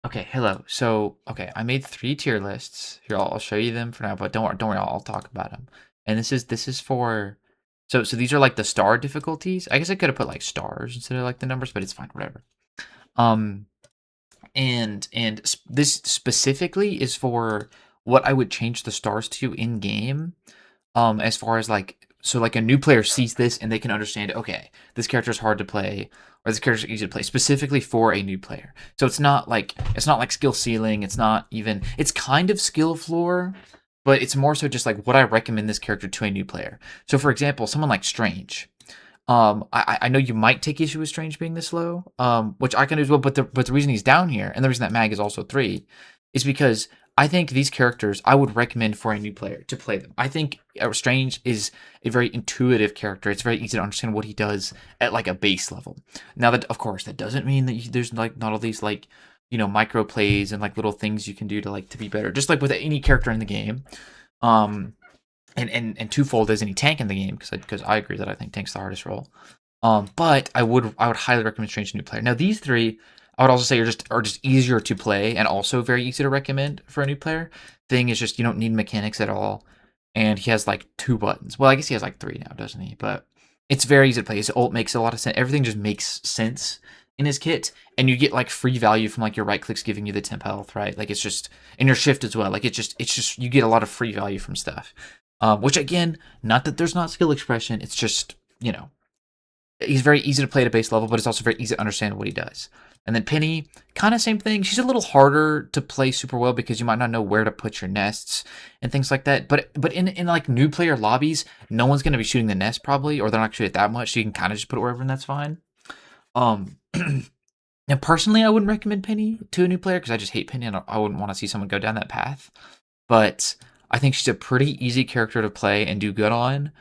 Okay, hello. So, okay, I made three tier lists. Here, I'll show you them for now, but don't worry, I'll talk about them. And this is for so these are like the star difficulties. I guess I could have put like stars instead of like the numbers, but it's fine, whatever. Um, this specifically is for what I would change the stars to in game. As far as like so like a new player sees this and they can understand, okay, this character is hard to play or this character is easy to play specifically for a new player. So it's not like skill ceiling, it's kind of skill floor, but it's more so just like what I recommend this character to a new player. So for example, someone like Strange. I know you might take issue with Strange being this low, which I can do as well. But the reason he's down here, and the reason that Mag is also 3, is because I think these characters I would recommend for a new player to play them. I think Strange is a very intuitive character. It's very easy to understand what he does at like a base level. Now that of course that doesn't mean that there's like not all these like micro plays and like little things you can do to like to be better. Just like with any character in the game. Um, and twofold as any tank in the game because I agree that I think tank's the hardest role. But I would highly recommend Strange New Player. Now these three I would also say are just easier to play and also very easy to recommend for a new player. Thing is just you don't need mechanics at all, and he has like 2 buttons. Well, I guess he has like 3 now, doesn't he? But it's very easy to play. His ult makes a lot of sense. Everything just makes sense in his kit, and you get like free value from like your right clicks giving you the temp health, right? Like it's just and your shift as well. Like it's just you get a lot of free value from stuff. Which again, not that there's not skill expression, it's just, he's very easy to play at a base level, but it's also very easy to understand what he does. And then Penny, kind of same thing. She's a little harder to play super well because you might not know where to put your nests and things like that. But in like new player lobbies, no one's gonna be shooting the nest probably, or they're not shooting it that much. So you can kind of just put it wherever, and that's fine. Um, and personally, I wouldn't recommend Penny to a new player because I just hate Penny, and I wouldn't want to see someone go down that path. But I think she's a pretty easy character to play and do good on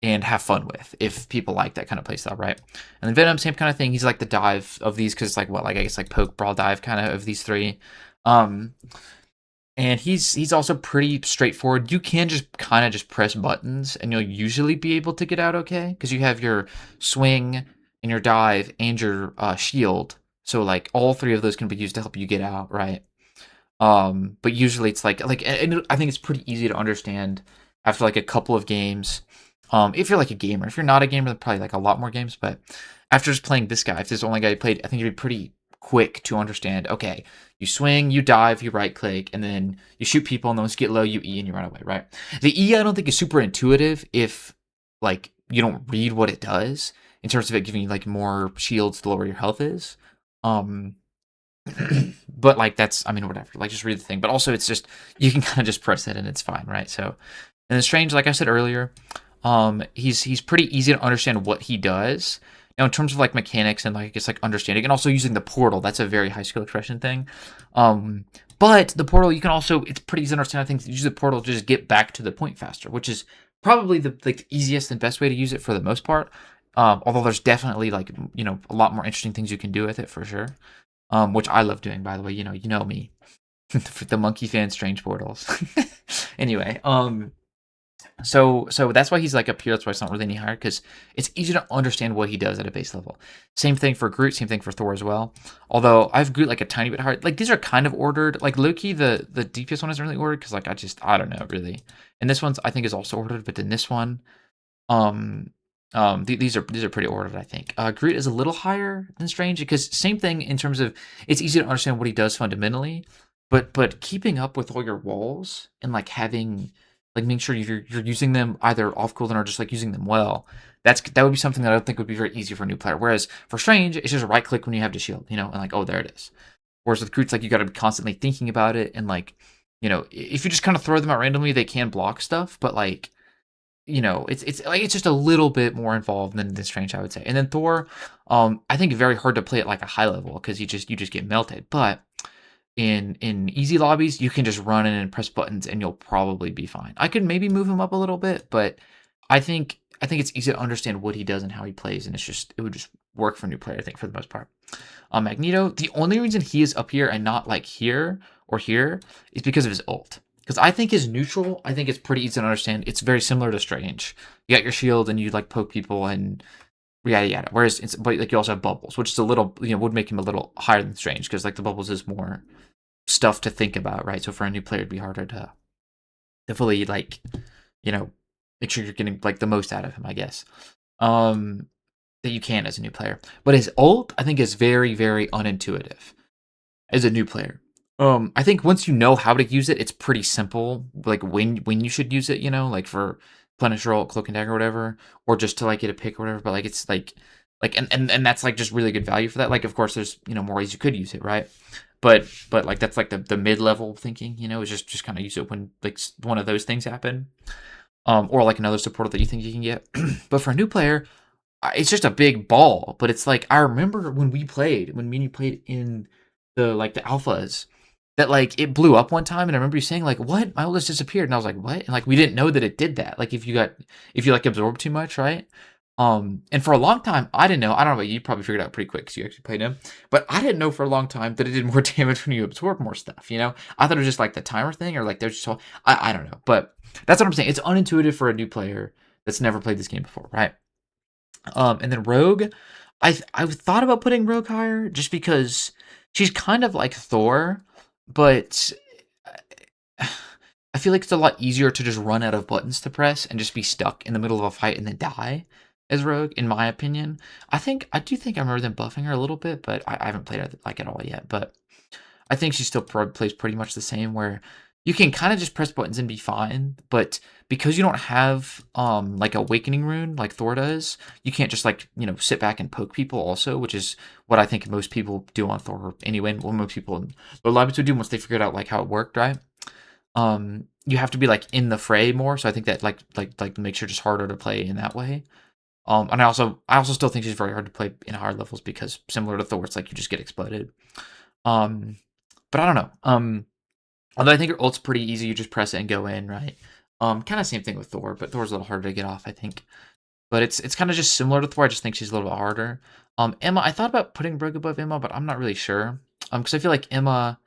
and have fun with if people like that kind of playstyle, right? And then Venom, same kind of thing. He's like the dive of these because it's like what, like I guess like poke, brawl, dive kind of these three. Um, and he's also pretty straightforward. You can just kind of just press buttons and you'll usually be able to get out okay because you have your swing and your dive and your shield. So like all three of those can be used to help you get out, right? But usually it's and I think it's pretty easy to understand after like a couple of games. If you're like a gamer, if you're not a gamer, then probably like a lot more games. But after just playing this guy, if this is the only guy you played, I think it'd be pretty quick to understand. Okay, you swing, you dive, you right click, and then you shoot people, and then once you get low, you E and you run away. Right? The E I don't think is super intuitive if like you don't read what it does in terms of it giving you like more shields the lower your health is. Um, but like that's I mean whatever, like just read the thing, but also it's just you can kind of just press it and it's fine, right? So and the Strange, like I said earlier, he's pretty easy to understand what he does. Now in terms of like mechanics and like I guess like understanding and also using the portal, that's a very high skill expression thing. um but the portal, you can also, it's pretty easy to understand. I think use the portal to just get back to the point faster, which is probably the easiest and best way to use it for the most part. Although there's definitely like a lot more interesting things you can do with it for sure, which I love doing, by the way. You know me, the monkey fan, strange portals. Anyway, so that's why he's like up here. That's why it's not really any higher because it's easy to understand what he does at a base level. Same thing for Groot. Same thing for Thor as well. Although I have Groot like a tiny bit higher. Like these are kind of ordered. Like Loki, the DPS one isn't really ordered because like I don't know really. And this one's I think is also ordered, but then this one, um, these are pretty ordered, I think. Groot is a little higher than Strange because same thing in terms of it's easy to understand what he does fundamentally, but keeping up with all your walls and like having like making sure you're using them either off cooldown or just like using them well. That would be something that I don't think would be very easy for a new player. Whereas for Strange, it's just a right click when you have the shield, and like oh there it is. Whereas with Groot's like you got to be constantly thinking about it and like if you just kind of throw them out randomly, they can block stuff, but like it's just a little bit more involved than Strange, I would say. And then Thor, I think very hard to play at like a high level because you just get melted. But in easy lobbies, you can just run in and press buttons and you'll probably be fine. I could maybe move him up a little bit, but I think it's easy to understand what he does and how he plays, and it would just work for a new player, I think, for the most part. Magneto, the only reason he is up here and not like here or here is because of his ult. Because I think his neutral, I think it's pretty easy to understand. It's very similar to Strange. You got your shield and you like poke people and yada yada. Whereas but like you also have bubbles, which is a little would make him a little higher than Strange because like the bubbles is more stuff to think about, right? So for a new player, it'd be harder to fully like, you know, make sure you're getting like the most out of him, I guess. Um, that you can as a new player. But his ult, I think, is very, very unintuitive as a new player. I think once you know how to use it, it's pretty simple. Like when you should use it, like for Punisher ult, Cloak and Dagger, or whatever, or just to like get a pick or whatever. But like it's like and that's like just really good value for that. Like of course there's more ways you could use it, right? But like that's like the mid level thinking, is just kind of use it when like one of those things happen. Or like another supporter that you think you can get. But for a new player, it's just a big ball. But it's like I remember when me and you played in the alphas, that like it blew up one time, and I remember you saying like, "What? My ult just disappeared," and I was like, "What?" And like we didn't know that it did that. Like if you like absorbed too much, right? And for a long time, I didn't know. I don't know, but you probably figured it out pretty quick because you actually played him. But I didn't know for a long time that it did more damage when you absorb more stuff. I thought it was just like the timer thing, or like there's just I don't know. But that's what I'm saying. It's unintuitive for a new player that's never played this game before, right? And then Rogue, I thought about putting Rogue higher just because she's kind of like Thor, but I feel like it's a lot easier to just run out of buttons to press and just be stuck in the middle of a fight and then die as Rogue, in my opinion. I do think I remember them buffing her a little bit, but I haven't played her like at all yet. But I think she still plays pretty much the same, where you can kind of just press buttons and be fine, but because you don't have like Awakening Rune like Thor does, you can't just like sit back and poke people also, which is what I think most people do on Thor anyway. What most people in the lobbies would do once they figured out like how it worked, right? You have to be like in the fray more, so I think that like makes her just harder to play in that way. And I also still think she's very hard to play in higher levels because similar to Thor, it's like you just get exploded. But I don't know. Although I think her ult's pretty easy, you just press it and go in, right? Kind of same thing with Thor, but Thor's a little harder to get off, I think. But it's kind of just similar to Thor. I just think she's a little bit harder. Emma, I thought about putting Rogue above Emma, but I'm not really sure. Because I feel like Emma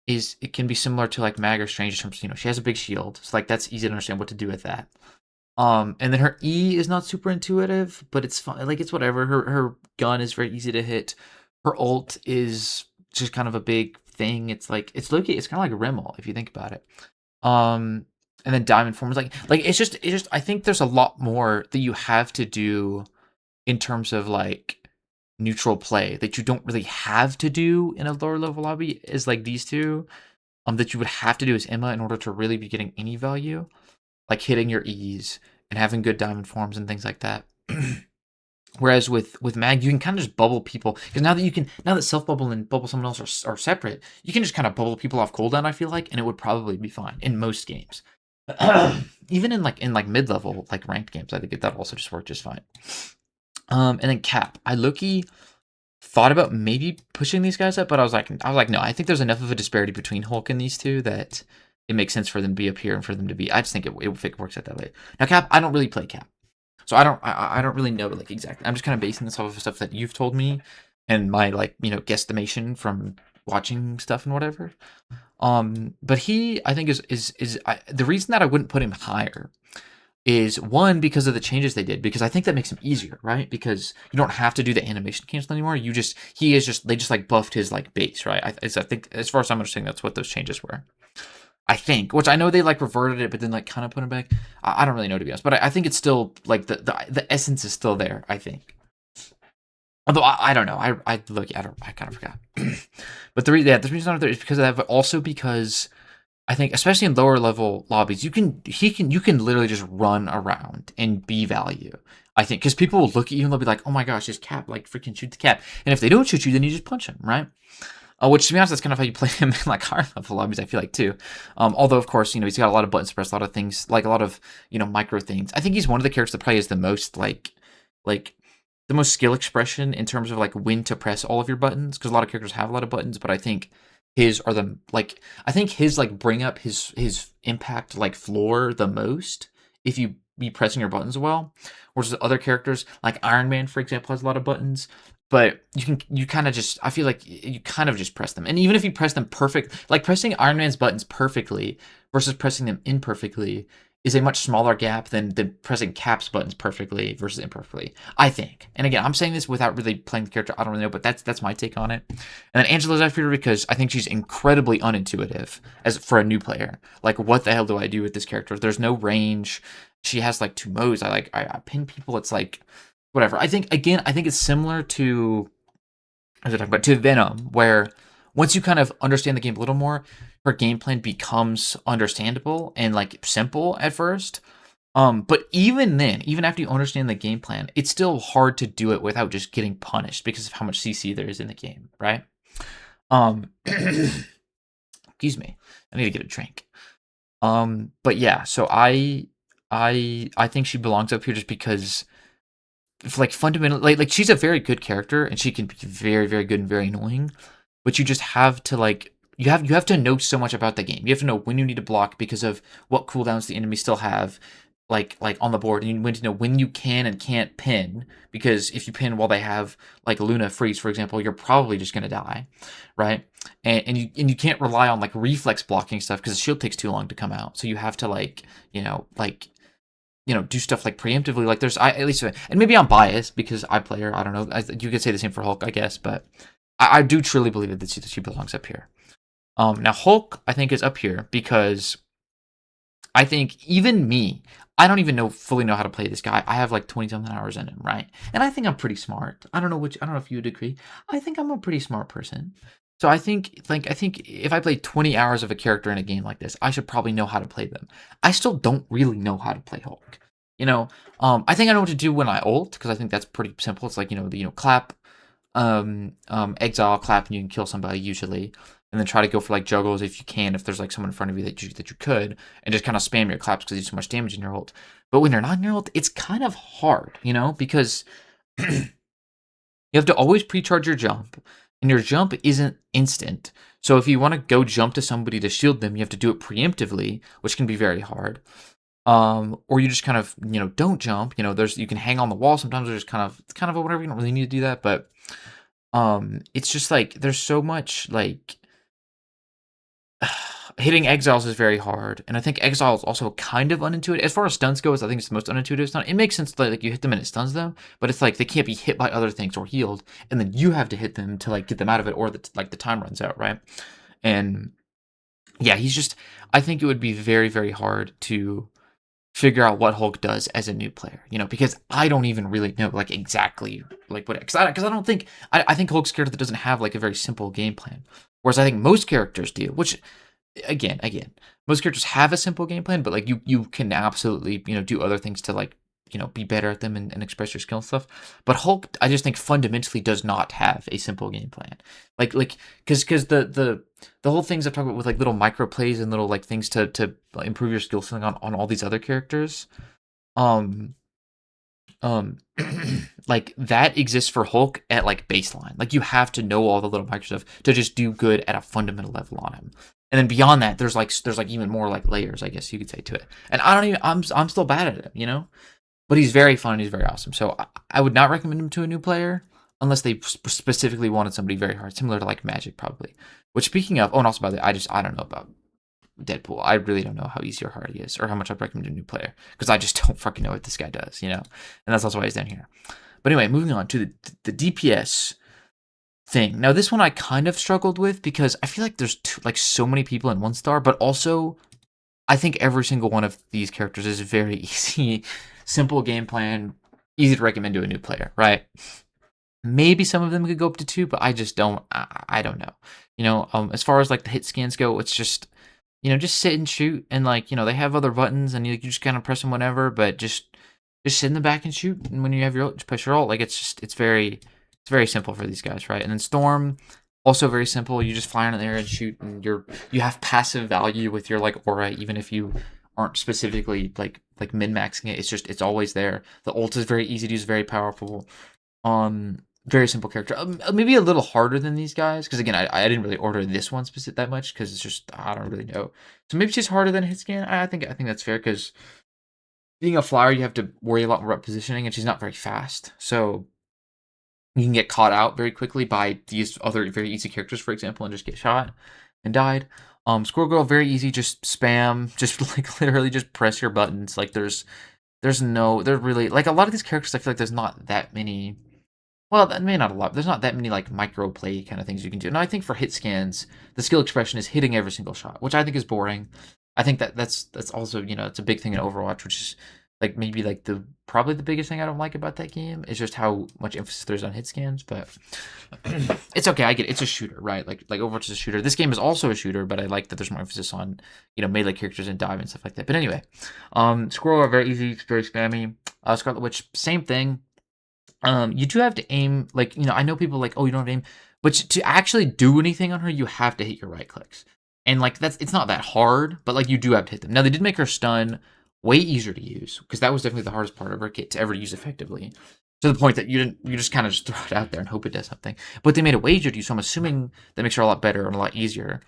it can be similar to like Mag or Strange in terms of, she has a big shield, so like that's easy to understand what to do with that. And then her E is not super intuitive, but it's fun. Like it's whatever. Her gun is very easy to hit. Her ult is just kind of a big thing. It's like it's kind of like Rimmel if you think about it. And then Diamond Form is like it's just I think there's a lot more that you have to do in terms of like neutral play that you don't really have to do in a lower level lobby is like these two. That you would have to do as Emma in order to really be getting any value, like hitting your E's and having good diamond forms and things like that. Whereas with Mag, you can kind of just bubble people, because now that self bubble and bubble someone else are separate, you can just kind of bubble people off cooldown, I feel like, and it would probably be fine in most games. Even in mid level like ranked games, I think that also just worked just fine. And then Cap, I low-key thought about maybe pushing these guys up, but I was like, no, I think there's enough of a disparity between Hulk and these two that it makes sense for them to be up here and for them to be. I just think it works out that way. Now, Cap, I don't really play Cap, so I don't really know like exactly. I'm just kind of basing this off of stuff that you've told me and my guesstimation from watching stuff and whatever. But he, I think, is the reason that I wouldn't put him higher is one, because of the changes they did, because I think that makes him easier, right? Because you don't have to do the animation cancel anymore. They just like buffed his like base, right? I think as far as I'm understanding, that's what those changes were. I think, which I know they like reverted it, but then like kind of put it back. I don't really know, to be honest, but I think it's still like the essence is still there, I think. Although I don't know, I kind of forgot. But the reason I'm there is because of that, but also because I think, especially in lower level lobbies, you can literally just run around and be value. I think because people will look at you and they'll be like, "Oh my gosh, this Cap, like freaking shoot the Cap!" And if they don't shoot you, then you just punch him, right? Which, to be honest, that's kind of how you play him in like higher level lobbies, I feel like, too. Although of course, he's got a lot of buttons to press, a lot of things, like a lot of micro things. I think he's one of the characters that probably has the most like the most skill expression in terms of like when to press all of your buttons, because a lot of characters have a lot of buttons, but I think his are the I think his bring up his impact floor the most if you be pressing your buttons well. Whereas other characters like Iron Man, for example, has a lot of buttons, but you kind of just, I feel like you kind of just press them. And even if you press them perfect, like pressing Iron Man's buttons perfectly versus pressing them imperfectly is a much smaller gap than pressing caps buttons perfectly versus imperfectly, I think. And again, I'm saying this without really playing the character. I don't really know, but that's my take on it. And then Angela's up here because I think she's incredibly unintuitive as for a new player. Like, what the hell do I do with this character? There's no range. She has like 2 modes. I pin people. It's like whatever. I think it's similar to to Venom, where once you kind of understand the game a little more, her game plan becomes understandable and like simple at first. But even then, even after you understand the game plan, it's still hard to do it without just getting punished because of how much CC there is in the game, right? Excuse me, I need to get a drink. But yeah, so I think she belongs up here just because like fundamentally like she's a very good character and she can be very very good and very annoying, but you just have to like you have to know so much about the game. You have to know when you need to block because of what cooldowns the enemies still have like on the board, and you need to know when you can and can't pin, because if you pin while they have like Luna freeze, for example, you're probably just gonna die, right? And you can't rely on like reflex blocking stuff because the shield takes too long to come out, so you have to like do stuff like preemptively. Like there's at least, and maybe I'm biased because I play her. I don't know. You could say the same for Hulk, I guess, but I do truly believe that she belongs up here. Now Hulk, I think, is up here because I think even me, I don't even fully know how to play this guy. I have like 20 something hours in him, right? And I think I'm pretty smart. I don't know if you would agree. I think I'm a pretty smart person. So I think if I play 20 hours of a character in a game like this, I should probably know how to play them. I still don't really know how to play Hulk. I think I know what to do when I ult, because I think that's pretty simple. It's like, clap, exile, clap, and you can kill somebody usually. And then try to go for like juggles if you can, if there's like someone in front of you that you could, and just kind of spam your claps because you do so much damage in your ult. But when you're not in your ult, it's kind of hard, because you have to always pre-charge your jump, and your jump isn't instant. So if you want to go jump to somebody to shield them, you have to do it preemptively, which can be very hard. Or you just kind of don't jump. You can hang on the wall sometimes. There's it's kind of a whatever. You don't really need to do that, but it's just like there's so much like. Hitting exiles is very hard, and I think exile is also kind of unintuitive. As far as stuns goes, I think it's the most unintuitive stun. It makes sense that like you hit them and it stuns them, but it's like they can't be hit by other things or healed, and then you have to hit them to like get them out of it, or the time runs out, right? And yeah, I think it would be very very hard to figure out what Hulk does as a new player, because I don't even really know like exactly like what, because I don't think I think Hulk's character doesn't have like a very simple game plan, whereas I think most characters do, which again, most characters have a simple game plan, but like you can absolutely do other things to like be better at them and express your skill and stuff. But Hulk, I just think fundamentally does not have a simple game plan, like because the whole things I've talked about with like little micro plays and little like things to improve your skill ceiling on all these other characters, um like that exists for Hulk at like baseline. Like you have to know all the little micro stuff to just do good at a fundamental level on him. And then beyond that, there's like even more like layers, I guess you could say, to it. And I'm still bad at it, but he's very fun. He's very awesome. So I would not recommend him to a new player unless they specifically wanted somebody very hard, similar to like Magic probably. Which, speaking of, and also by the way, I don't know about Deadpool. I really don't know how easy or hard he is, or how much I'd recommend a new player, because I just don't fucking know what this guy does, and that's also why he's down here. But anyway, moving on to the DPS thing. Now, this one I kind of struggled with because I feel like there's so many people in 1-star, but also I think every single one of these characters is very easy, simple game plan, easy to recommend to a new player, right? Maybe some of them could go up to 2, but I just don't. I don't know. As far as like the hit scans go, it's just just sit and shoot, and like they have other buttons, and you just kind of press them whenever, but just sit in the back and shoot. And when you have your ult, just push your ult. Like it's very simple for these guys, right? And then Storm, also very simple. You just fly in there and shoot, and you have passive value with your like aura, even if you aren't specifically like min-maxing it. It's always there. The ult is very easy to use, very powerful. Very simple character. Maybe a little harder than these guys, because again, I didn't really order this one specific that much, because it's just I don't really know. So maybe she's harder than Hitscan. I think that's fair, because being a flyer, you have to worry a lot more about positioning, and she's not very fast, so you can get caught out very quickly by these other very easy characters, for example, and just get shot and died. Squirrel Girl, very easy, just spam, just like literally just press your buttons. Like there's no, there really, like a lot of these characters, I feel like there's not that many, well, that may not a lot, there's not that many like micro play kind of things you can do. And I think for hit scans, the skill expression is hitting every single shot, which I think is boring. I think that's also, it's a big thing in Overwatch, which is like maybe like the probably the biggest thing I don't like about that game is just how much emphasis there's on hit scans. But it's okay, I get it. It's a shooter, right? Like Overwatch is a shooter. This game is also a shooter, but I like that there's more emphasis on melee characters and dive and stuff like that. But anyway, Squirrel are very easy, it's very spammy. Scarlet Witch, same thing. You do have to aim, like, I know people like, oh, you don't have to aim, but to actually do anything on her, you have to hit your right clicks. And like it's not that hard, but like you do have to hit them. Now they did make her stun way easier to use, because that was definitely the hardest part of her kit to ever use effectively. To the point that you just kind of just throw it out there and hope it does something. But they made it way easier to use, so I'm assuming that makes her a lot better and a lot easier.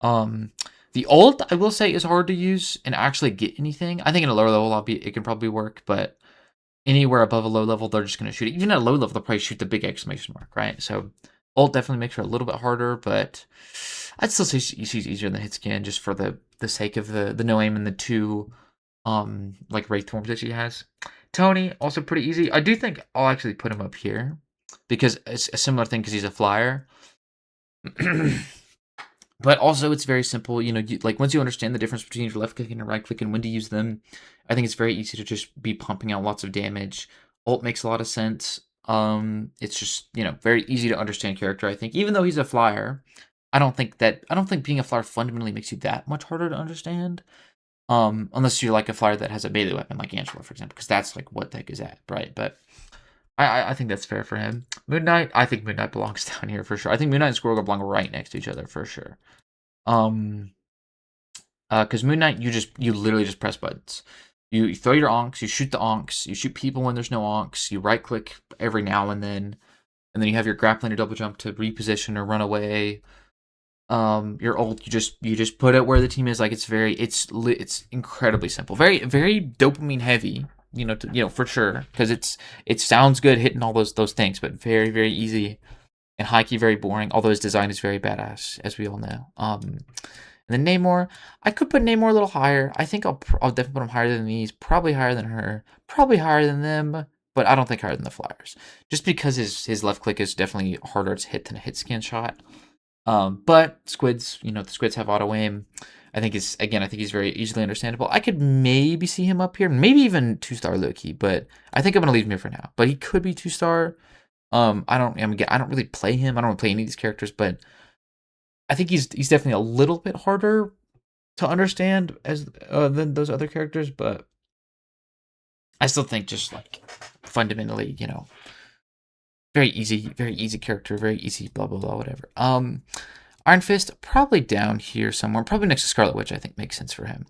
The ult, I will say, is hard to use and actually get anything. I think in a lower level, it can probably work, but anywhere above a low level, they're just going to shoot it. Even at a low level, they'll probably shoot the big exclamation mark, right? So ult definitely makes her a little bit harder, but I'd still say she's easier than hit scan just for the sake of the no aim and the two like Wraith forms that she has. Tony, also pretty easy. I do think I'll actually put him up here because it's a similar thing because he's a flyer. But also, it's very simple. Like once you understand the difference between your left click and your right click and when to use them, I think it's very easy to just be pumping out lots of damage. Ult makes a lot of sense. It's just very easy to understand character. I think even though he's a flyer, I don't think being a flyer fundamentally makes you that much harder to understand. Unless you're like a flyer that has a melee weapon like Angela, for example, because that's like what the heck is that, right? But I think that's fair for him. Moon Knight, I think Moon Knight belongs down here for sure. I think Moon Knight and Squirrel belong right next to each other for sure. Because Moon Knight, you literally just press buttons. You throw your onks, you shoot the onks, you shoot people when there's no onks, you right click every now and then you have your grappling or double jump to reposition or run away. Your ult, you just put it where the team is. Like it's incredibly simple, very very dopamine heavy. For sure, because it sounds good hitting all those things, but very very easy and high key, very boring. Although his design is very badass, as we all know. And then Namor, I could put Namor a little higher. I think I'll definitely put him higher than these, probably higher than her, probably higher than them, but I don't think higher than the Flyers, just because his left click is definitely harder to hit than a hit scan shot. But Squids, the Squids have auto aim. I think he's very easily understandable. I could maybe see him up here, maybe even 2-star Loki, but I think I'm gonna leave him here for now. But he could be 2-star. I don't really play him. I don't really play any of these characters, but I think he's definitely a little bit harder to understand as than those other characters, but I still think just like fundamentally, very easy character, very easy, blah blah blah, whatever. Iron Fist probably down here somewhere, probably next to Scarlet Witch. I think makes sense for him.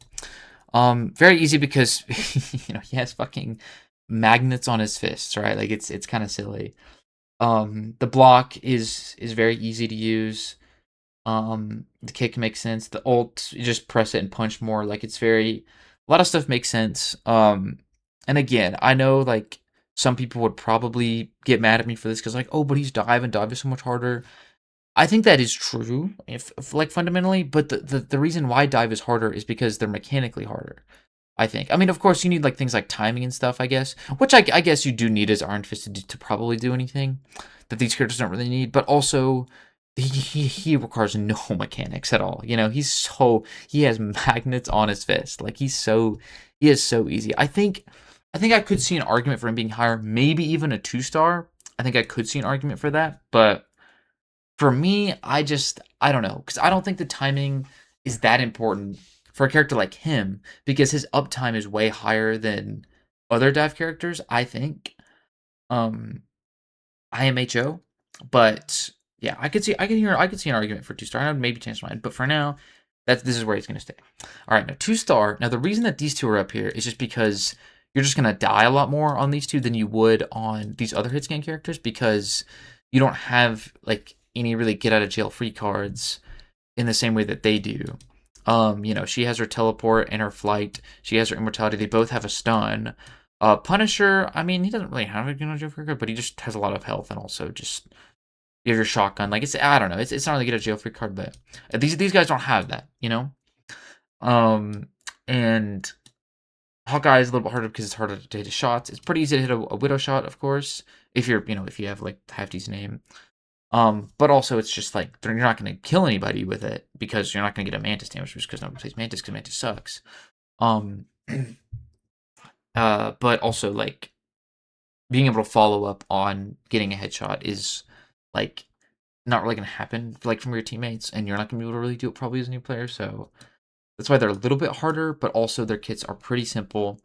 Very easy because he has fucking magnets on his fists, right? Like it's kind of silly. The block is very easy to use. The kick makes sense. The ult, you just press it and punch more. Like a lot of stuff makes sense. And again, I know like some people would probably get mad at me for this because like, oh, but he's dive is so much harder. I think that is true, if like fundamentally, but the reason why dive is harder is because they're mechanically harder. I think. I mean, of course, you need like things like timing and stuff, I guess, which I guess you do need as Iron Fist to probably do anything that these characters don't really need. But also, he requires no mechanics at all. He has magnets on his fist. Like he is so easy. I think I could see an argument for him being higher, maybe even a 2-star. I think I could see an argument for that, but for me, I don't know, because I don't think the timing is that important for a character like him, because his uptime is way higher than other dive characters, I think. IMHO, but yeah, I could see an argument for 2-star. I would maybe change my mind, but for now, this is where he's gonna stay. All right, now 2-star. Now the reason that these two are up here is just because you're just gonna die a lot more on these two than you would on these other hit scan characters, because you don't have like any really get out of jail free cards in the same way that they do. She has her teleport and her flight. She has her immortality. They both have a stun. Punisher, I mean, he doesn't really have a get out of jail free card, but he just has a lot of health and also just You have your shotgun. Like it's I don't know. It's not really get a jail free card, but these guys don't have that. You know. And Hawkeye is a little bit harder because it's harder to hit his shots. It's pretty easy to hit a Widow shot, of course, if you're if you have like half decent aim. But also it's just like you're not going to kill anybody with it because you're not going to get a Mantis damage just because nobody plays Mantis because Mantis sucks. But also like being able to follow up on getting a headshot is like not really going to happen like from your teammates, and you're not going to be able to really do it probably as a new player. So that's why they're a little bit harder, but also their kits are pretty simple.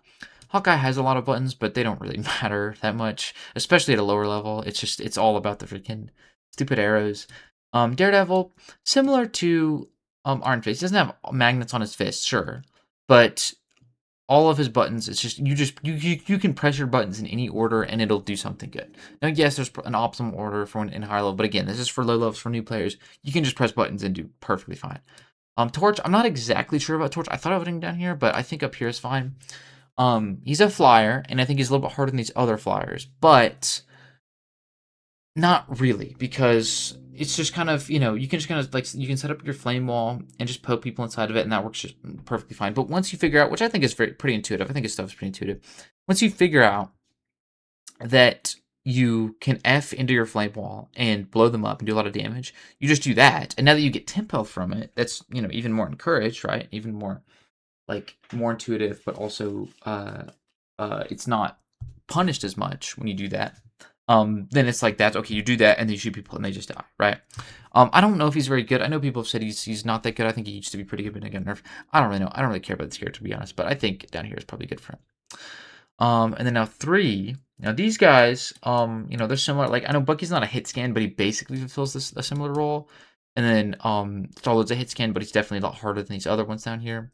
Hawkeye has a lot of buttons, but they don't really matter that much, especially at a lower level. It's all about the freaking stupid arrows. Daredevil, similar to Iron Fist, he doesn't have magnets on his fists, sure, but all of his buttons, it's just you can press your buttons in any order and it'll do something good. Now, yes, there's an optimal order for in higher level, but again, this is for low levels for new players. You can just press buttons and do perfectly fine. Torch, I'm not exactly sure about Torch. I thought I would him down here, but I think up here is fine. He's a flyer, and I think he's a little bit harder than these other flyers, but not really, because it's just kind of, you can just kind of like, you can set up your flame wall and just poke people inside of it, and that works just perfectly fine. But once you figure out, which I think is pretty intuitive, I think his stuff is pretty intuitive. Once you figure out that you can F into your flame wall and blow them up and do a lot of damage, you just do that. And now that you get temp health from it, that's, even more encouraged, right? Even more, like, more intuitive, but also it's not punished as much when you do that. Then it's like that's okay. You do that, and then you shoot people, and they just die, right? I don't know if he's very good. I know people have said he's not that good. I think he used to be pretty good, but again, nerf. I don't really know. I don't really care about this character, to be honest. But I think down here is probably good for him. And then now 3. Now these guys, they're similar. Like I know Bucky's not a hit scan, but he basically fulfills a similar role. And then Star-Lord's a hit scan, but he's definitely a lot harder than these other ones down here.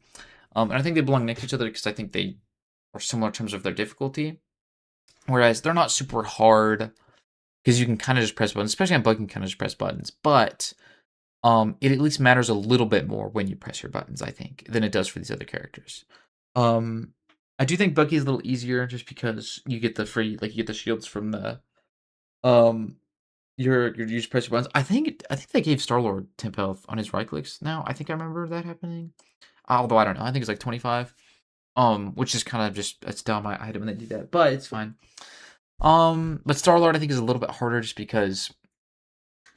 And I think they belong next to each other because I think they are similar in terms of their difficulty. Whereas they're not super hard because you can kind of just press buttons, especially on Bucky, you can kind of just press buttons. But it at least matters a little bit more when you press your buttons, I think, than it does for these other characters. I do think Bucky is a little easier just because you get the free, like you get the shields from the you just press your buttons. I think they gave Star-Lord temp health on his right clicks now. I think I remember that happening. Although I don't know. I think it's like 25. Which is kind of just it's down my item when they do that, but it's fine. But Star-Lord I think is a little bit harder just because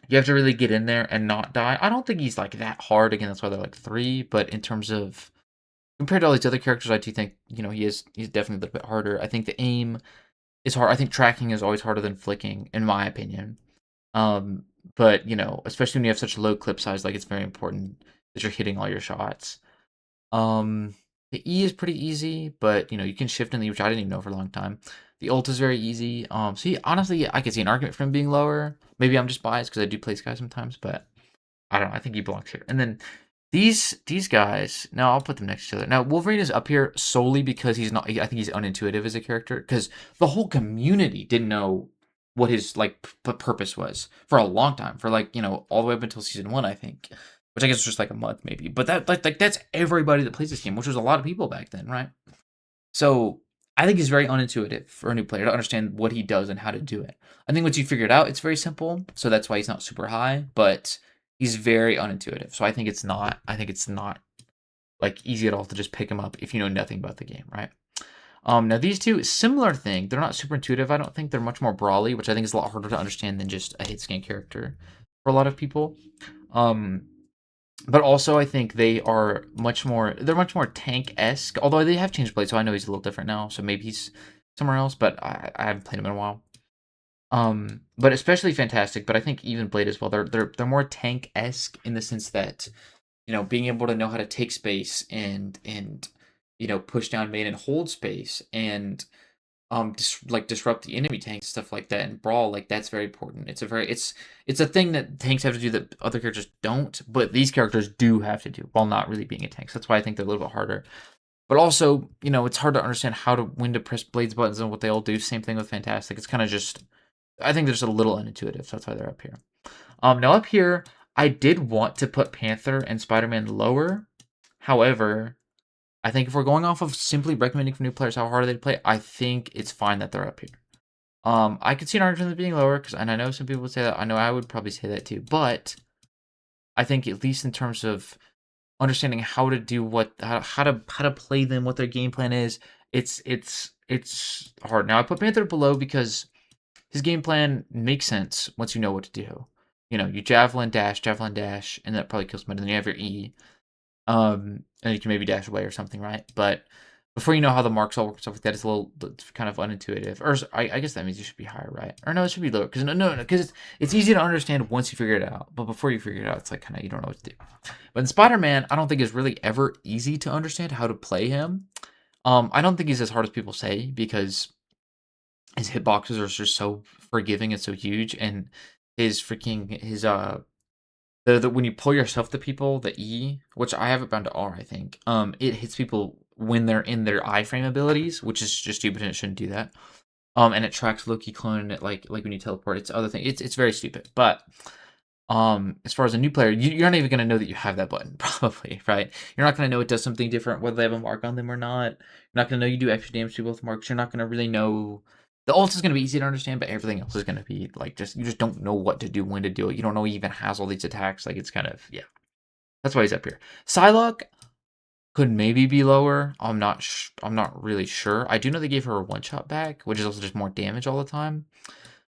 you have to really get in there and not die. I don't think he's like that hard. Again, that's why they're like 3. But in terms of compared to all these other characters, I do think he's definitely a little bit harder. I think the aim is hard. I think tracking is always harder than flicking, in my opinion. But especially when you have such low clip size, like it's very important that you're hitting all your shots. The E is pretty easy, but you can shift in the E, which I didn't even know for a long time. The ult is very easy. Honestly, I could see an argument for him being lower. Maybe I'm just biased because I do play Skye sometimes, but I don't know. I think he belongs here. And then these guys. Now I'll put them next to each other. Now Wolverine is up here solely because he's not. I think he's unintuitive as a character because the whole community didn't know what his purpose was for a long time, for all the way up until season 1, I think. Which I guess was just like a month maybe, but that that's everybody that plays this game, which was a lot of people back then, right? So I think it's very unintuitive for a new player to understand what he does and how to do it. I think once you figure it out, it's very simple, so that's why he's not super high, but he's very unintuitive. So I think it's not like easy at all to just pick him up if you know nothing about the game, right? Now these two, similar thing. They're not super intuitive. I don't think they're much more brawly, which I think is a lot harder to understand than just a hit scan character for a lot of people. But also, I think they're much more tank-esque, although they have changed blades, so I know he's a little different now, so maybe he's somewhere else, but I haven't played him in a while. But especially Fantastic, but I think even Blade as well, they're more tank-esque in the sense that, being able to know how to take space and push down main and hold space and disrupt the enemy tanks, stuff like that, and brawl, that's very important. It's a thing that tanks have to do that other characters don't, but these characters do have to do while not really being a tank. So that's why I think they're a little bit harder. But also, it's hard to understand when to press Blade's buttons and what they all do. Same thing with Fantastic. It's kind of just, I think they're just a little unintuitive, so that's why they're up here. Now up here, I did want to put Panther and Spider-Man lower. However, I think if we're going off of simply recommending for new players how hard they play, I think it's fine that they're up here. I could see an argument being lower and I know some people would say that. I know I would probably say that too, but I think at least in terms of understanding how to do how to play them, what their game plan is, it's hard. Now I put Panther below because his game plan makes sense once you know what to do. You javelin dash, and that probably kills him. And then you have your E, and you can maybe dash away or something, right? But before you know how the marks all work and stuff like that, it's kind of unintuitive. Or I guess that means you should be higher, right? Or no, it should be lower because no, because it's easy to understand once you figure it out. But before you figure it out, it's like kind of you don't know what to do. But in Spider-Man, I don't think it's really ever easy to understand how to play him. I don't think he's as hard as people say because his hitboxes are just so forgiving and so huge, and his the when you pull yourself to people, the E, which I have it bound to R, I think. It hits people when they're in their iframe abilities, which is just stupid and it shouldn't do that. And it tracks Loki clone and it like when you teleport, it's other thing. It's very stupid. But as far as a new player, you're not even gonna know that you have that button, probably, right? You're not gonna know it does something different, whether they have a mark on them or not. You're not gonna know you do extra damage to both marks. You're not gonna really know. The ult is gonna be easy to understand, but everything else is gonna be like you just don't know what to do, when to do it. You don't know he even has all these attacks. Like it's kind of yeah. That's why he's up here. Psylocke could maybe be lower. I'm not really sure. I do know they gave her a one shot back, which is also just more damage all the time.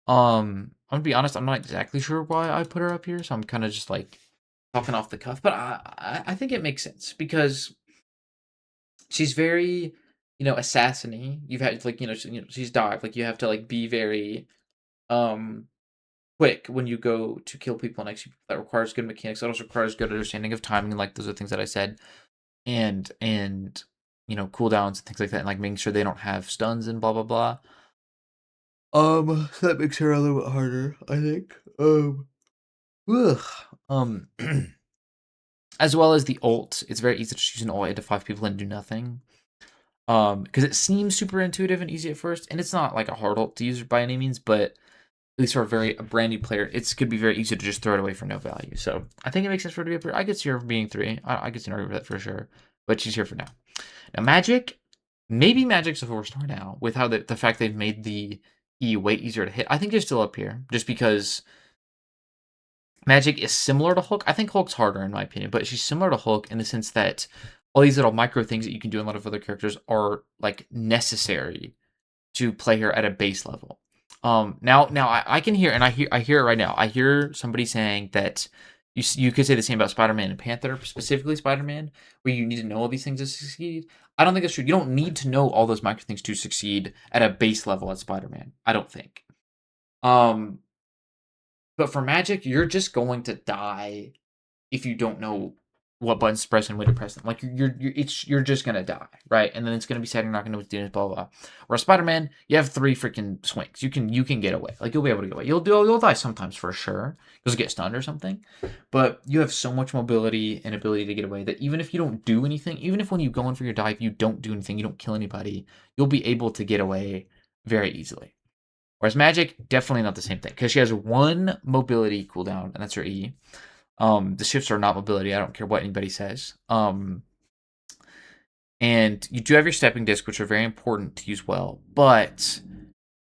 I'm gonna be honest, I'm not exactly sure why I put her up here, so I'm kind of just like talking off the cuff, but I think it makes sense because she's very, assassiny. You've had like she's dive, like you have to like be very um quick when you go to kill people next to you. That requires good mechanics. That also requires good understanding of timing, and like those are things that I said, and cooldowns and things like that, and like making sure they don't have stuns and blah blah blah. So that makes her a little bit harder, I think. Ugh. Um, as well as the ult, it's very easy to choose an ult into 5 people and do nothing. Because it seems super intuitive and easy at first, and it's not like a hard ult to use by any means, but at least for a brand new player, it could be very easy to just throw it away for no value. So I think it makes sense for her to be up here. I could see her being 3. I could see her with that for sure, but she's here for now. Now Magic, maybe Magic's a 4-star now with how the fact they've made the E way easier to hit. I think they're still up here just because Magic is similar to Hulk. I think Hulk's harder in my opinion, but she's similar to Hulk in the sense that all these little micro things that you can do in a lot of other characters are like necessary to play her at a base level. Now I can hear, and I hear it right now. I hear somebody saying that you could say the same about Spider-Man and Panther, specifically Spider-Man, where you need to know all these things to succeed. I don't think that's true. You don't need to know all those micro things to succeed at a base level as Spider-Man. I don't think. Um, but for Magic, you're just going to die if you don't know what buttons to press and when to press them. Like you're just gonna die, right? And then it's gonna be sad you're not gonna know what to do, blah blah blah. Whereas Spider-Man, you have 3 freaking swings. You can get away. Like you'll be able to get away. You'll die sometimes for sure. You'll get stunned or something. But you have so much mobility and ability to get away that even if you don't do anything, even if when you go in for your dive, you don't do anything, you don't kill anybody, you'll be able to get away very easily. Whereas Magic, definitely not the same thing. Because she has 1 mobility cooldown, and that's her E. The shifts are not mobility. I don't care what anybody says. And you do have your stepping disc, which are very important to use well, but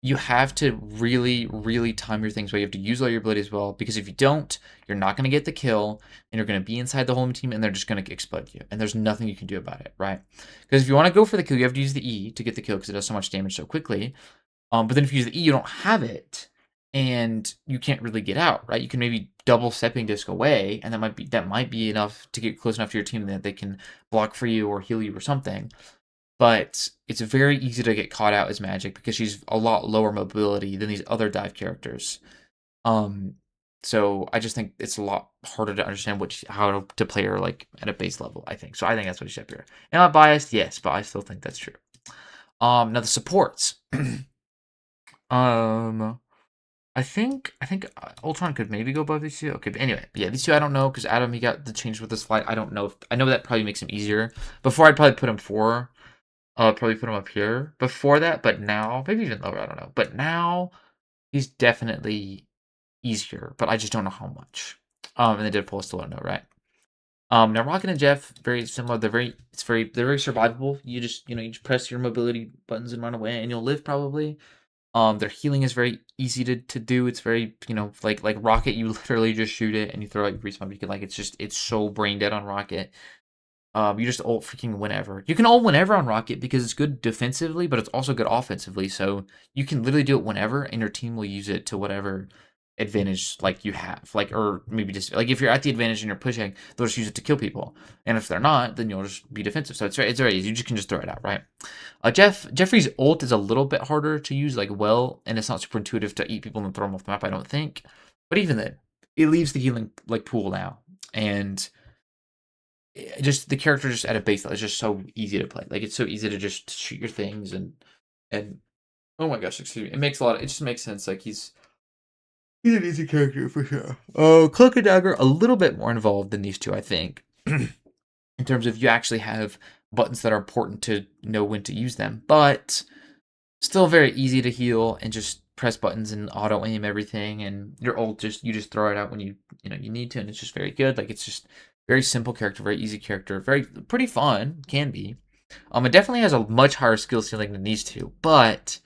you have to really, really time your things well. You have to use all your abilities well, because if you don't, you're not going to get the kill, and you're going to be inside the home team, and they're just going to explode you, and there's nothing you can do about it, right? Because if you want to go for the kill, you have to use the E to get the kill, because it does so much damage so quickly. But then if you use the E, you don't have it, and you can't really get out, right? You can maybe double stepping disc away, and that might be enough to get close enough to your team that they can block for you or heal you or something. But it's very easy to get caught out as Magic because she's a lot lower mobility than these other dive characters. So I just think it's a lot harder to understand how to play her like at a base level, I think. So I think that's what she's up here. Am I biased? Yes, but I still think that's true. Now the supports. I think Ultron could maybe go above these 2. Okay, but anyway, yeah, these 2 I don't know because Adam, he got the change with this flight. I don't know. I know that probably makes him easier. Before I'd probably put him 4. Probably put him up here before that, but now maybe even lower. I don't know. But now he's definitely easier, but I just don't know how much. And the Deadpool still don't know, right? Now Rocket and Jeff very similar. They're very survivable. You just press your mobility buttons and run away, and you'll live probably. Their healing is very easy to do. It's very, like Rocket, you literally just shoot it and you throw out your respawn beacon. Like it's so brain dead on Rocket. You just ult freaking whenever. You can ult whenever on Rocket because it's good defensively, but it's also good offensively. So you can literally do it whenever, and your team will use it to whatever advantage like you have. Like, or maybe just like if you're at the advantage and you're pushing, they'll just use it to kill people. And if they're not, then you'll just be defensive. So it's very easy. You just can just throw it out, right? Jeffrey's ult is a little bit harder to use, like and it's not super intuitive to eat people and throw them off the map, I don't think. But even then, it leaves the healing like pool now, and just the character just at a base level is just so easy to play. Like it's so easy to just shoot your things and oh my gosh, excuse me. It just makes sense. Like he's an easy character for sure. Oh, Cloak and Dagger a little bit more involved than these two, I think. In terms of you actually have buttons that are important to know when to use them, but still very easy to heal and just press buttons and auto aim everything, and your ult you just throw it out when you need to, and it's just very good. Like it's just very simple character, very easy character, pretty fun, can be. It definitely has a much higher skill ceiling than these two, but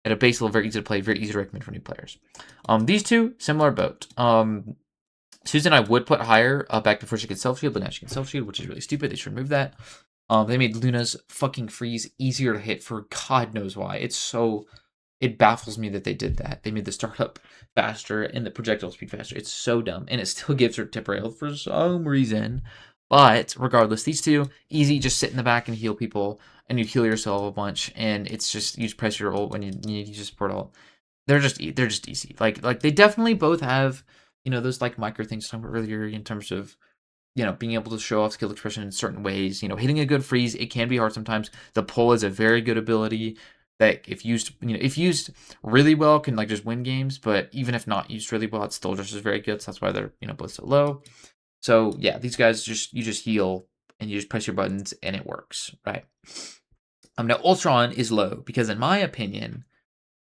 at a base level, very easy to play, very easy to recommend for new players. These two, similar boat. Susan I would put higher back before she could self shield, but now she can self shield, which is really stupid. They should remove that. They made Luna's fucking freeze easier to hit for God knows why. It baffles me that they did that. They made the startup faster and the projectile speed faster. It's so dumb, and it still gives her tip rail for some reason. But regardless, these two easy. Just sit in the back and heal people, and you heal yourself a bunch. And it's just you just press your ult when you need to use a support ult. They're just easy. Like they definitely both have those like micro things I talked about earlier in terms of being able to show off skill expression in certain ways. Hitting a good freeze, it can be hard sometimes. The pull is a very good ability that if used really well can like just win games, but even if not used really well, it's still just as very good. So that's why they're both so low. So yeah, these guys you just heal and you just press your buttons and it works, right? Now Ultron is low because in my opinion,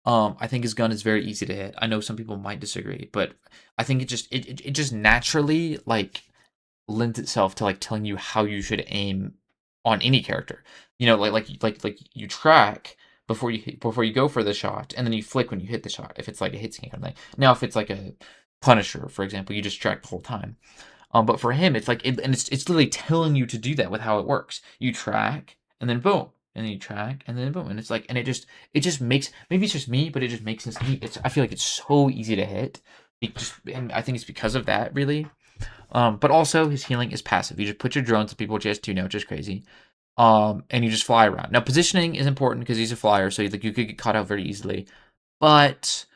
I think his gun is very easy to hit. I know some people might disagree, but I think it just naturally like lends itself to like telling you how you should aim on any character. Like you track before you go for the shot, and then you flick when you hit the shot. If it's like a hit scan kind of thing. Now, if it's like a Punisher, for example, you just track the whole time. But for him, it's like it's literally telling you to do that with how it works. You track, and then boom, and then you track, and then boom, and it's like, and it just makes, maybe it's just me, but it just makes sense to me. I feel like it's so easy to hit, and I think it's because of that, really. But also his healing is passive. You just put your drones on people, which he has 2 now, which is crazy. And you just fly around. Now positioning is important because he's a flyer, so you could get caught out very easily. But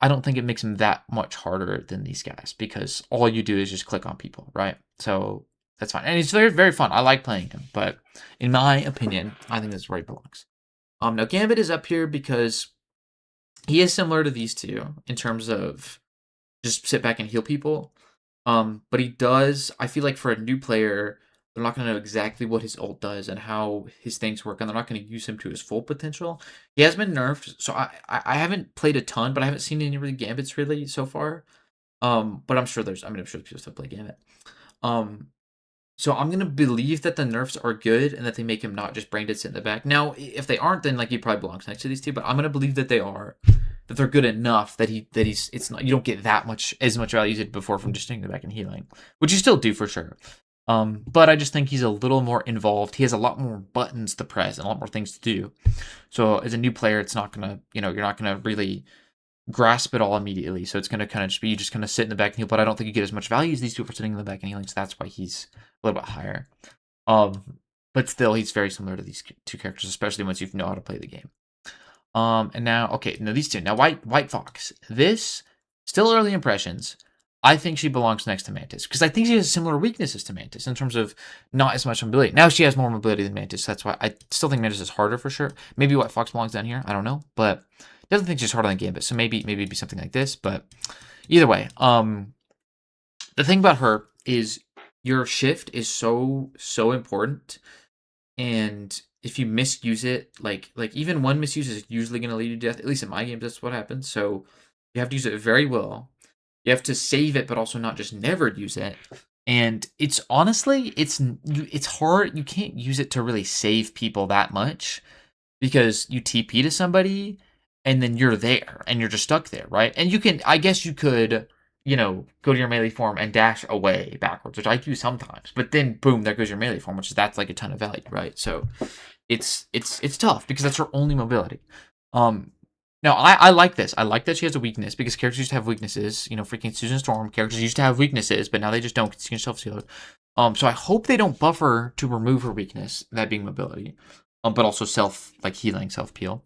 I don't think it makes him that much harder than these guys because all you do is just click on people, right? So that's fine. And he's very, very fun. I like playing him, but in my opinion, I think that's where he belongs. Now Gambit is up here because he is similar to these two in terms of just sit back and heal people. But he does, I feel like for a new player, they're not going to know exactly what his ult does and how his things work, and they're not going to use him to his full potential. He has been nerfed, so I haven't played a ton, but I haven't seen any really Gambits really so far. But I'm sure I'm sure people still play Gambit. So I'm going to believe that the nerfs are good and that they make him not just brain dead sit in the back. Now, if they aren't, then like he probably belongs next to these two, but I'm going to believe that they are. That they're good enough that it's not, you don't get as much value as you did before from just sitting in the back and healing, which you still do for sure. But I just think he's a little more involved. He has a lot more buttons to press and a lot more things to do. So as a new player, it's not gonna, you're not gonna really grasp it all immediately. So it's gonna kind of just be, you just kind of sit in the back and heal. But I don't think you get as much value as these two for sitting in the back and healing. So that's why he's a little bit higher. But still, he's very similar to these two characters, especially once you know how to play the game. And now these two. Now White Fox. This still early impressions. I think she belongs next to Mantis because I think she has similar weaknesses to Mantis in terms of not as much mobility. Now she has more mobility than Mantis. That's why I still think Mantis is harder for sure. Maybe White Fox belongs down here. I don't know, but definitely think she's harder than Gambit. So maybe it'd be something like this. But either way, the thing about her is your shift is so important, and if you misuse it, like even one misuse is usually going to lead to death. At least in my games, that's what happens. So you have to use it very well. You have to save it, but also not just never use it. And it's honestly, it's hard. You can't use it to really save people that much because you TP to somebody and then you're there and you're just stuck there, right? And you can, I guess you could, go to your melee form and dash away backwards, which I do sometimes. But then boom, there goes your melee form, that's like a ton of value, right? So it's tough because that's her only mobility. Now I like this. I like that she has a weakness because characters used to have weaknesses. Freaking Susan Storm characters used to have weaknesses, but now they just don't. Because you can self-sealed. So I hope they don't buff her to remove her weakness, that being mobility, but also healing, self peel.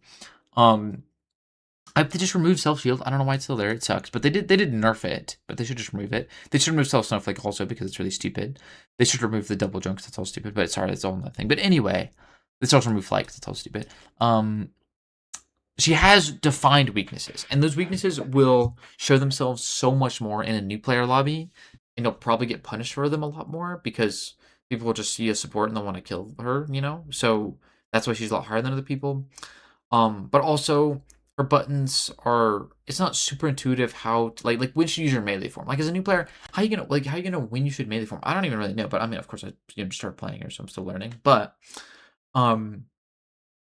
They just removed self shield. I don't know why it's still there. It sucks, but they did nerf it. But they should just remove it. They should remove self snowflake also because it's really stupid. They should remove the double jump 'cause that's all stupid. But sorry, that's all nothing. But anyway, let's also remove flight 'cause it's all stupid. She has defined weaknesses, and those weaknesses will show themselves so much more in a new player lobby, and you'll probably get punished for them a lot more because people will just see a support and they'll want to kill her. So that's why she's a lot higher than other people. But also her buttons are, it's not super intuitive how to, like when you use your melee form. Like as a new player, how you gonna when you should melee form? I don't even really know, but I mean, of course, I start playing here, so I'm still learning. But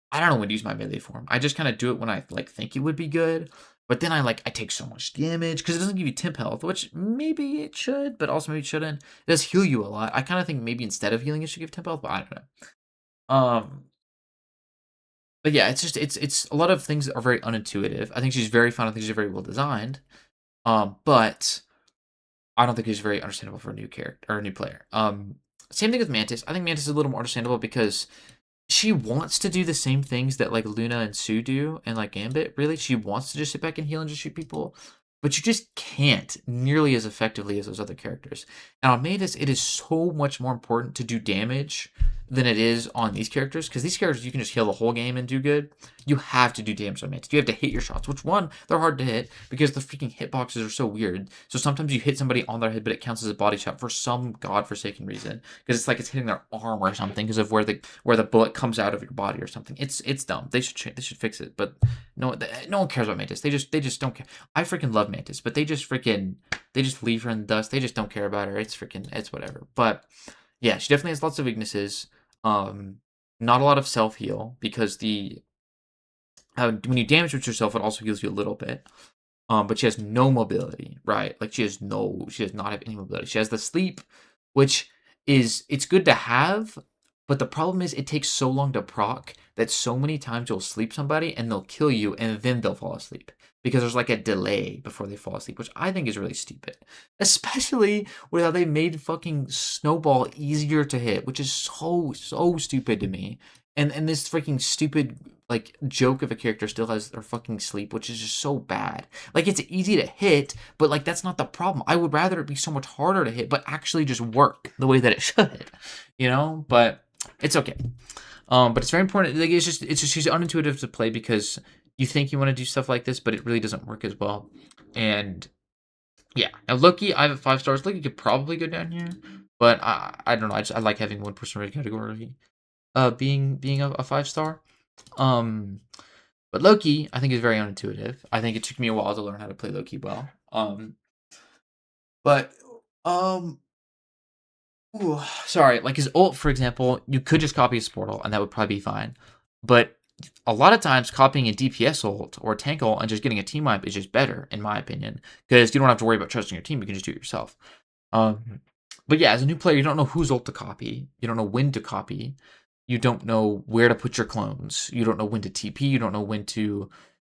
I don't know when to use my melee form. I just kind of do it when I think it would be good. But then I take so much damage because it doesn't give you temp health, which maybe it should, but also maybe it shouldn't. It does heal you a lot. I kind of think maybe instead of healing it should give temp health, but I don't know. But yeah, it's a lot of things are very unintuitive. I think she's very fun. I think she's very well designed. But I don't think she's very understandable for a new character or a new player. Same thing with Mantis. I think Mantis is a little more understandable because she wants to do the same things that Luna and Sue do and Gambit, really. She wants to just sit back and heal and just shoot people. But you just can't nearly as effectively as those other characters. And on Mantis, it is so much more important to do damage than it is on these characters. Because these characters, you can just heal the whole game and do good. You have to do damage on Mantis. You have to hit your shots. Which one, they're hard to hit because the freaking hitboxes are so weird. So sometimes you hit somebody on their head, but it counts as a body shot for some godforsaken reason. Because it's it's hitting their arm or something because of where the bullet comes out of your body or something. It's dumb. They should fix it. But no one cares about Mantis. They just don't care. I freaking love Mantis, but they just leave her in the dust. They just don't care about her. It's whatever. But yeah, she definitely has lots of weaknesses. Not a lot of self heal because when you damage with yourself, it also heals you a little bit. But she has no mobility, right? She does not have any mobility. She has the sleep, which it's good to have, but the problem is it takes so long to proc that so many times you'll sleep somebody and they'll kill you and then they'll fall asleep because there's a delay before they fall asleep, which I think is really stupid. Especially with how they made fucking Snowball easier to hit, which is so stupid to me. And this freaking stupid joke of a character still has their fucking sleep, which is just so bad. It's easy to hit, but that's not the problem. I would rather it be so much harder to hit, but actually just work the way that it should, But it's okay. But it's very important. It's just she's unintuitive to play because you think you want to do stuff like this, but it really doesn't work as well. And yeah, now Loki, I have 5 stars. Loki could probably go down here, but I don't know. I like having one person rated category, being a 5-star. But Loki, I think, is very unintuitive. I think it took me a while to learn how to play Loki well. But ooh, sorry, his ult, for example, you could just copy his portal, and that would probably be fine. But a lot of times, copying a DPS ult or a tank ult and just getting a team wipe is just better, in my opinion, because you don't have to worry about trusting your team. You can just do it yourself. But yeah, as a new player, you don't know whose ult to copy. You don't know when to copy. You don't know where to put your clones. You don't know when to TP. You don't know when to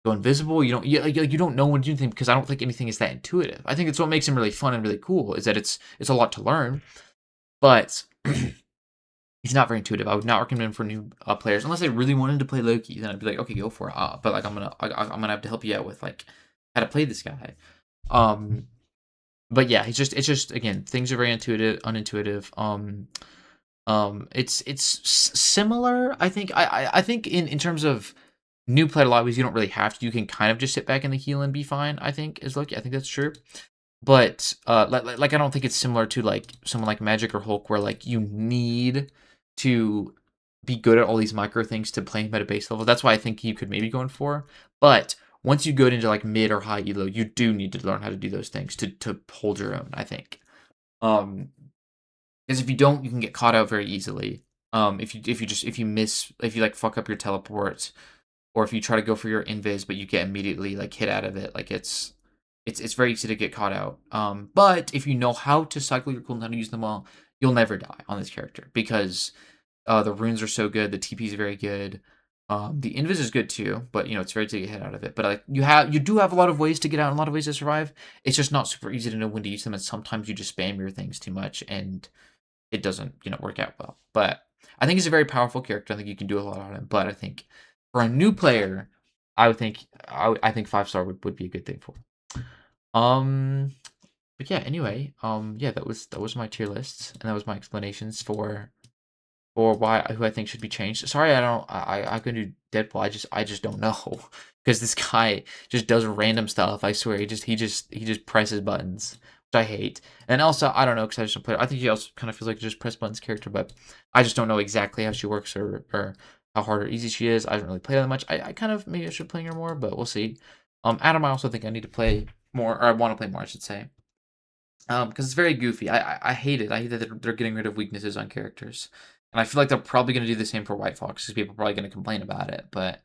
go invisible. You don't know when to do anything because I don't think anything is that intuitive. I think it's what makes him really fun and really cool is that it's a lot to learn, but he's not very intuitive. I would not recommend him for new players unless they really wanted to play Loki. Then I'd be like, okay, go for it. But I'm gonna have to help you out with how to play this guy. But yeah, it's just again, things are very unintuitive. It's similar. I think I think in terms of new player lobbies, you don't really have to. You can kind of just sit back in the heal and be fine. I think is Loki. I think that's true. But I don't think it's similar to someone like Magic or Hulk, where you need to be good at all these micro things to play him at a base level. That's why I think you could maybe go in 4. But once you go into mid or high elo, you do need to learn how to do those things to hold your own, I think. Because if you don't, you can get caught out very easily. If you fuck up your teleport, or if you try to go for your invis but you get immediately like hit out of it, like it's very easy to get caught out. But if you know how to cycle your cooldown and use them well, you'll never die on this character because the runes are so good, the TP is very good. The invis is good too, but it's very easy to get hit out of it. But like you do have a lot of ways to get out and a lot of ways to survive. It's just not super easy to know when to use them, and sometimes you just spam your things too much and it doesn't work out well. But I think he's a very powerful character. I think you can do a lot on him. But I think for a new player, I think 5-star would be a good thing for him. But yeah, anyway, yeah, that was my tier lists, and that was my explanations for why who I think should be changed. Sorry, I can do Deadpool. I just don't know because this guy just does random stuff. I swear, he just presses buttons, which I hate. And also, I don't know because I just don't play. I think he also kind of feels like a just press buttons character, but I just don't know exactly how she works or how hard or easy she is. I don't really play that much. I kind of maybe I should play her more, but we'll see. Adam, I also think I need to play more, or I want to play more, I should say. Because it's very goofy. I hate it. I hate that they're getting rid of weaknesses on characters, and I feel like they're probably going to do the same for White Fox because people are probably going to complain about it, but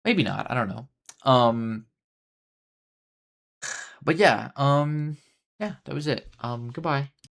maybe not. I don't know. Um, but yeah. Yeah, that was it. Goodbye.